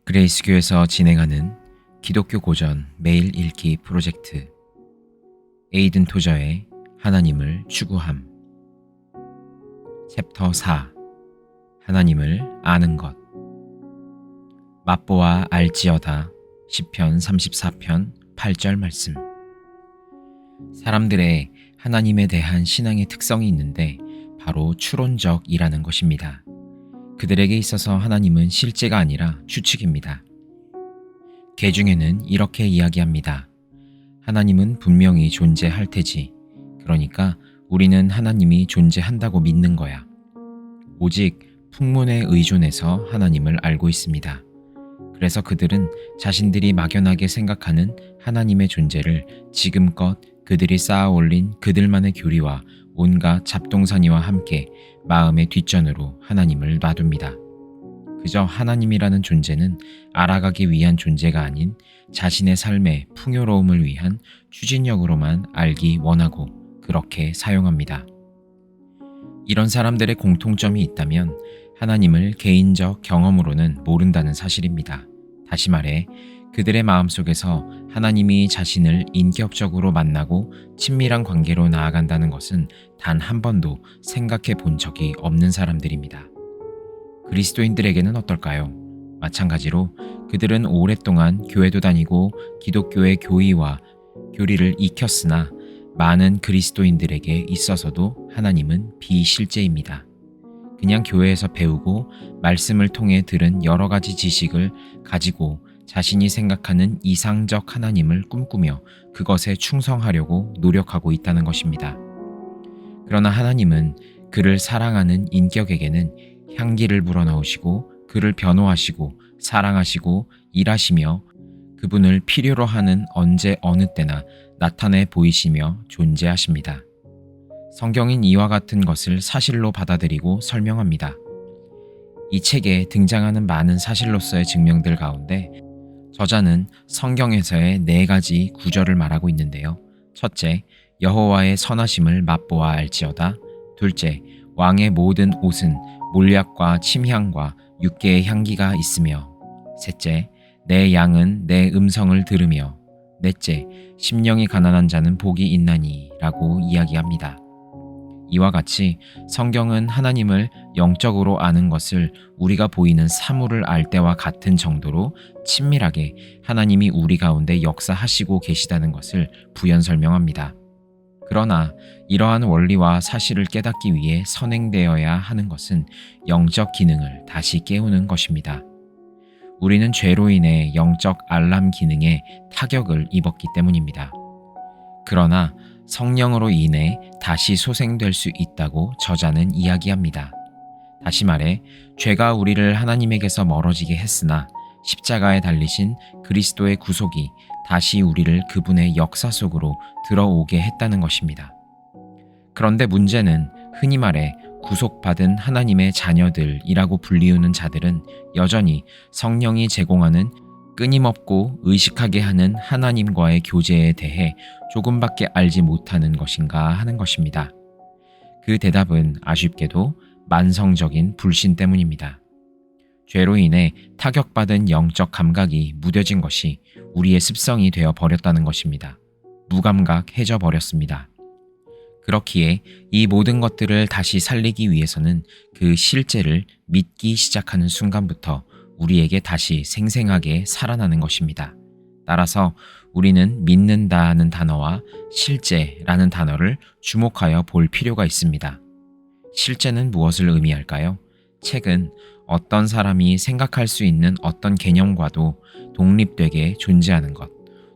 그레이스교에서 진행하는 기독교 고전 매일 읽기 프로젝트 에이든 토저의 하나님을 추구함 챕터 4 하나님을 아는 것 맛보아 알지어다 시편 34편 8절 말씀. 사람들의 하나님에 대한 신앙의 특성이 있는데 바로 추론적이라는 것입니다. 그들에게 있어서 하나님은 실제가 아니라 추측입니다. 개중에는 이렇게 이야기합니다. 하나님은 분명히 존재할 테지. 그러니까 우리는 하나님이 존재한다고 믿는 거야. 오직 풍문에 의존해서 하나님을 알고 있습니다. 그래서 그들은 자신들이 막연하게 생각하는 하나님의 존재를 지금껏 그들이 쌓아 올린 그들만의 교리와 온갖 잡동사니와 함께 마음의 뒷전으로 하나님을 놔둡니다. 그저 하나님이라는 존재는 알아가기 위한 존재가 아닌 자신의 삶의 풍요로움을 위한 추진력으로만 알기 원하고 그렇게 사용합니다. 이런 사람들의 공통점이 있다면 하나님을 개인적 경험으로는 모른다는 사실입니다. 다시 말해 그들의 마음속에서 하나님이 자신을 인격적으로 만나고 친밀한 관계로 나아간다는 것은 단 한 번도 생각해 본 적이 없는 사람들입니다. 그리스도인들에게는 어떨까요? 마찬가지로 그들은 오랫동안 교회도 다니고 기독교의 교의와 교리를 익혔으나 많은 그리스도인들에게 있어서도 하나님은 비실제입니다. 그냥 교회에서 배우고 말씀을 통해 들은 여러 가지 지식을 가지고 자신이 생각하는 이상적 하나님을 꿈꾸며 그것에 충성하려고 노력하고 있다는 것입니다. 그러나 하나님은 그를 사랑하는 인격에게는 향기를 불어넣으시고 그를 변호하시고 사랑하시고 일하시며 그분을 필요로 하는 언제 어느 때나 나타내 보이시며 존재하십니다. 성경인 이와 같은 것을 사실로 받아들이고 설명합니다. 이 책에 등장하는 많은 사실로서의 증명들 가운데 저자는 성경에서의 4가지 구절을 말하고 있는데요. 첫째, 여호와의 선하심을 맛보아 알지어다. 둘째, 왕의 모든 옷은 몰약과 침향과 육개의 향기가 있으며. 셋째, 내 양은 내 음성을 들으며. 넷째, 심령이 가난한 자는 복이 있나니 라고 이야기합니다. 이와 같이 성경은 하나님을 영적으로 아는 것을 우리가 보이는 사물을 알 때와 같은 정도로 친밀하게 하나님이 우리 가운데 역사하시고 계시다는 것을 부연 설명합니다. 그러나 이러한 원리와 사실을 깨닫기 위해 선행되어야 하는 것은 영적 기능을 다시 깨우는 것입니다. 우리는 죄로 인해 영적 알람 기능에 타격을 입었기 때문입니다. 그러나 성령으로 인해 다시 소생될 수 있다고 저자는 이야기합니다. 다시 말해 죄가 우리를 하나님에게서 멀어지게 했으나 십자가에 달리신 그리스도의 구속이 다시 우리를 그분의 역사 속으로 들어오게 했다는 것입니다. 그런데 문제는 흔히 말해 구속받은 하나님의 자녀들이라고 불리우는 자들은 여전히 성령이 제공하는 끊임없고 의식하게 하는 하나님과의 교제에 대해 조금밖에 알지 못하는 것인가 하는 것입니다. 그 대답은 아쉽게도 만성적인 불신 때문입니다. 죄로 인해 타격받은 영적 감각이 무뎌진 것이 우리의 습성이 되어 버렸다는 것입니다. 무감각해져 버렸습니다. 그렇기에 이 모든 것들을 다시 살리기 위해서는 그 실제를 믿기 시작하는 순간부터 우리에게 다시 생생하게 살아나는 것입니다. 따라서 우리는 믿는다는 단어와 실제라는 단어를 주목하여 볼 필요가 있습니다. 실제는 무엇을 의미할까요? 책은 어떤 사람이 생각할 수 있는 어떤 개념과도 독립되게 존재하는 것,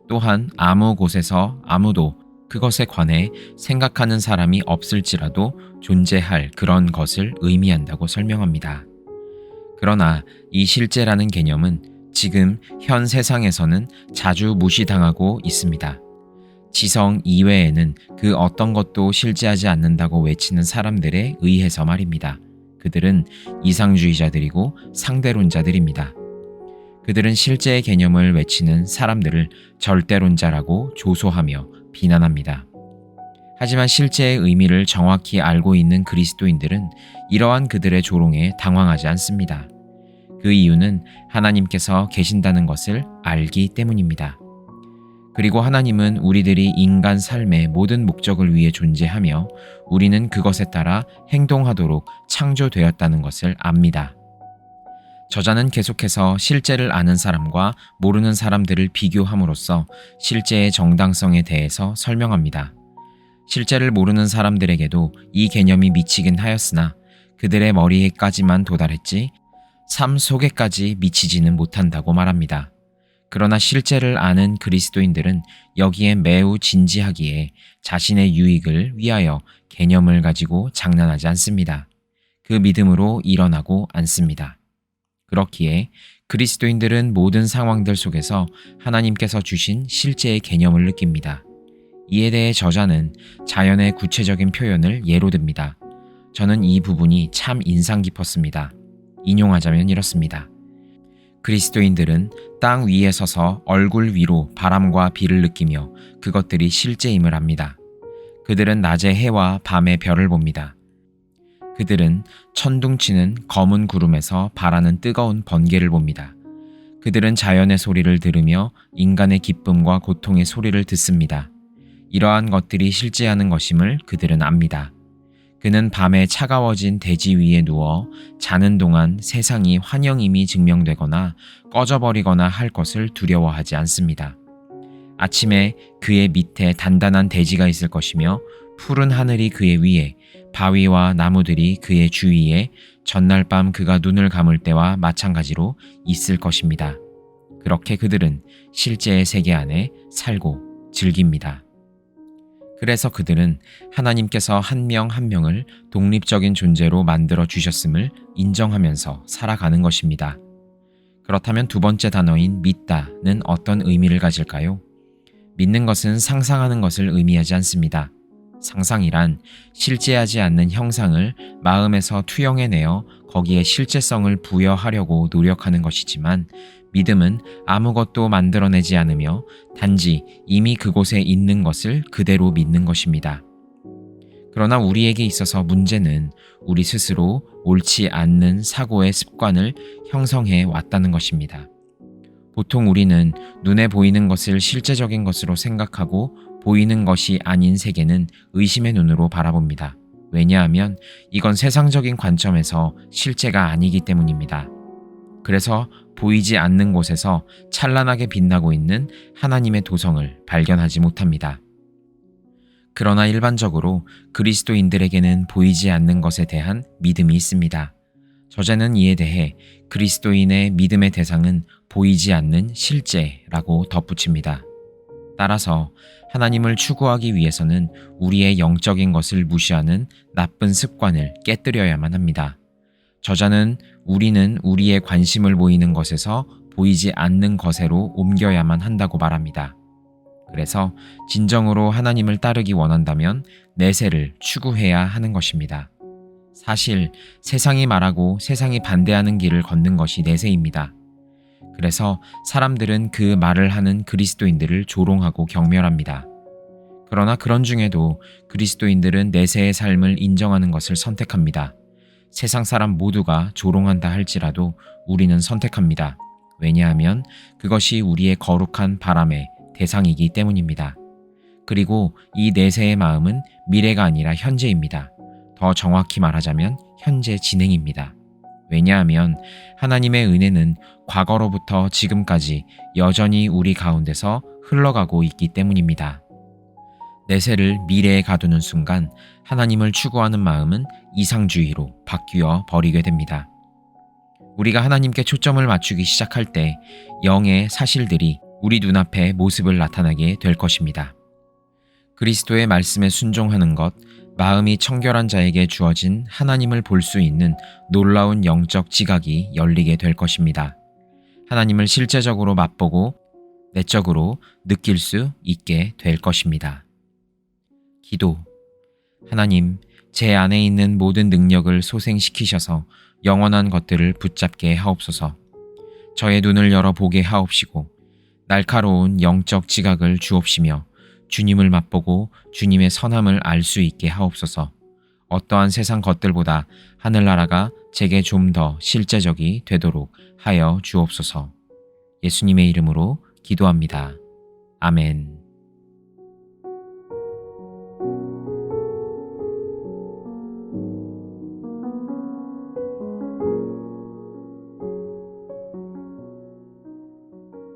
또한 아무 곳에서 아무도 그것에 관해 생각하는 사람이 없을지라도 존재할 그런 것을 의미한다고 설명합니다. 그러나 이 실제라는 개념은 지금 현 세상에서는 자주 무시당하고 있습니다. 지성 이외에는 그 어떤 것도 실제하지 않는다고 외치는 사람들에 의해서 말입니다. 그들은 이상주의자들이고 상대론자들입니다. 그들은 실제의 개념을 외치는 사람들을 절대론자라고 조소하며 비난합니다. 하지만 실제의 의미를 정확히 알고 있는 그리스도인들은 이러한 그들의 조롱에 당황하지 않습니다. 그 이유는 하나님께서 계신다는 것을 알기 때문입니다. 그리고 하나님은 우리들이 인간 삶의 모든 목적을 위해 존재하며 우리는 그것에 따라 행동하도록 창조되었다는 것을 압니다. 저자는 계속해서 실제를 아는 사람과 모르는 사람들을 비교함으로써 실제의 정당성에 대해서 설명합니다. 실제를 모르는 사람들에게도 이 개념이 미치긴 하였으나 그들의 머리에까지만 도달했지 삶 속에까지 미치지는 못한다고 말합니다. 그러나 실제를 아는 그리스도인들은 여기에 매우 진지하기에 자신의 유익을 위하여 개념을 가지고 장난하지 않습니다. 그 믿음으로 일어나고 않습니다. 그렇기에 그리스도인들은 모든 상황들 속에서 하나님께서 주신 실제의 개념을 느낍니다. 이에 대해 저자는 자연의 구체적인 표현을 예로 듭니다. 저는 이 부분이 참 인상 깊었습니다. 인용하자면 이렇습니다. 그리스도인들은 땅 위에 서서 얼굴 위로 바람과 비를 느끼며 그것들이 실제임을 압니다. 그들은 낮에 해와 밤에 별을 봅니다. 그들은 천둥치는 검은 구름에서 발하는 뜨거운 번개를 봅니다. 그들은 자연의 소리를 들으며 인간의 기쁨과 고통의 소리를 듣습니다. 이러한 것들이 실제하는 것임을 그들은 압니다. 그는 밤에 차가워진 대지 위에 누워 자는 동안 세상이 환영임이 증명되거나 꺼져버리거나 할 것을 두려워하지 않습니다. 아침에 그의 밑에 단단한 대지가 있을 것이며 푸른 하늘이 그의 위에, 바위와 나무들이 그의 주위에 전날 밤 그가 눈을 감을 때와 마찬가지로 있을 것입니다. 그렇게 그들은 실제의 세계 안에 살고 즐깁니다. 그래서 그들은 하나님께서 한 명 한 명을 독립적인 존재로 만들어 주셨음을 인정하면서 살아가는 것입니다. 그렇다면 두 번째 단어인 믿다는 어떤 의미를 가질까요? 믿는 것은 상상하는 것을 의미하지 않습니다. 상상이란 실제하지 않는 형상을 마음에서 투영해내어 거기에 실제성을 부여하려고 노력하는 것이지만 믿음은 아무것도 만들어내지 않으며 단지 이미 그곳에 있는 것을 그대로 믿는 것입니다. 그러나 우리에게 있어서 문제는 우리 스스로 옳지 않는 사고의 습관을 형성해 왔다는 것입니다. 보통 우리는 눈에 보이는 것을 실제적인 것으로 생각하고 보이는 것이 아닌 세계는 의심의 눈으로 바라봅니다. 왜냐하면 이건 세상적인 관점에서 실제가 아니기 때문입니다. 그래서 보이지 않는 곳에서 찬란하게 빛나고 있는 하나님의 도성을 발견하지 못합니다. 그러나 일반적으로 그리스도인들에게는 보이지 않는 것에 대한 믿음이 있습니다. 저자는 이에 대해 그리스도인의 믿음의 대상은 보이지 않는 실제라고 덧붙입니다. 따라서 하나님을 추구하기 위해서는 우리의 영적인 것을 무시하는 나쁜 습관을 깨뜨려야만 합니다. 저자는 우리는 우리의 관심을 보이는 것에서 보이지 않는 것으로 옮겨야만 한다고 말합니다. 그래서 진정으로 하나님을 따르기 원한다면 내세를 추구해야 하는 것입니다. 사실 세상이 말하고 세상이 반대하는 길을 걷는 것이 내세입니다. 그래서 사람들은 그 말을 하는 그리스도인들을 조롱하고 경멸합니다. 그러나 그런 중에도 그리스도인들은 내세의 삶을 인정하는 것을 선택합니다. 세상 사람 모두가 조롱한다 할지라도 우리는 선택합니다. 왜냐하면 그것이 우리의 거룩한 바람의 대상이기 때문입니다. 그리고 이 내세의 마음은 미래가 아니라 현재입니다. 더 정확히 말하자면 현재 진행입니다. 왜냐하면 하나님의 은혜는 과거로부터 지금까지 여전히 우리 가운데서 흘러가고 있기 때문입니다. 내세를 미래에 가두는 순간 하나님을 추구하는 마음은 이상주의로 바뀌어 버리게 됩니다. 우리가 하나님께 초점을 맞추기 시작할 때 영의 사실들이 우리 눈앞에 모습을 나타나게 될 것입니다. 그리스도의 말씀에 순종하는 것, 마음이 청결한 자에게 주어진 하나님을 볼 수 있는 놀라운 영적 지각이 열리게 될 것입니다. 하나님을 실제적으로 맛보고 내적으로 느낄 수 있게 될 것입니다. 기도. 하나님, 제 안에 있는 모든 능력을 소생시키셔서 영원한 것들을 붙잡게 하옵소서. 저의 눈을 열어 보게 하옵시고 날카로운 영적 지각을 주옵시며 주님을 맛보고 주님의 선함을 알 수 있게 하옵소서. 어떠한 세상 것들보다 하늘나라가 제게 좀 더 실제적이 되도록 하여 주옵소서. 예수님의 이름으로 기도합니다. 아멘.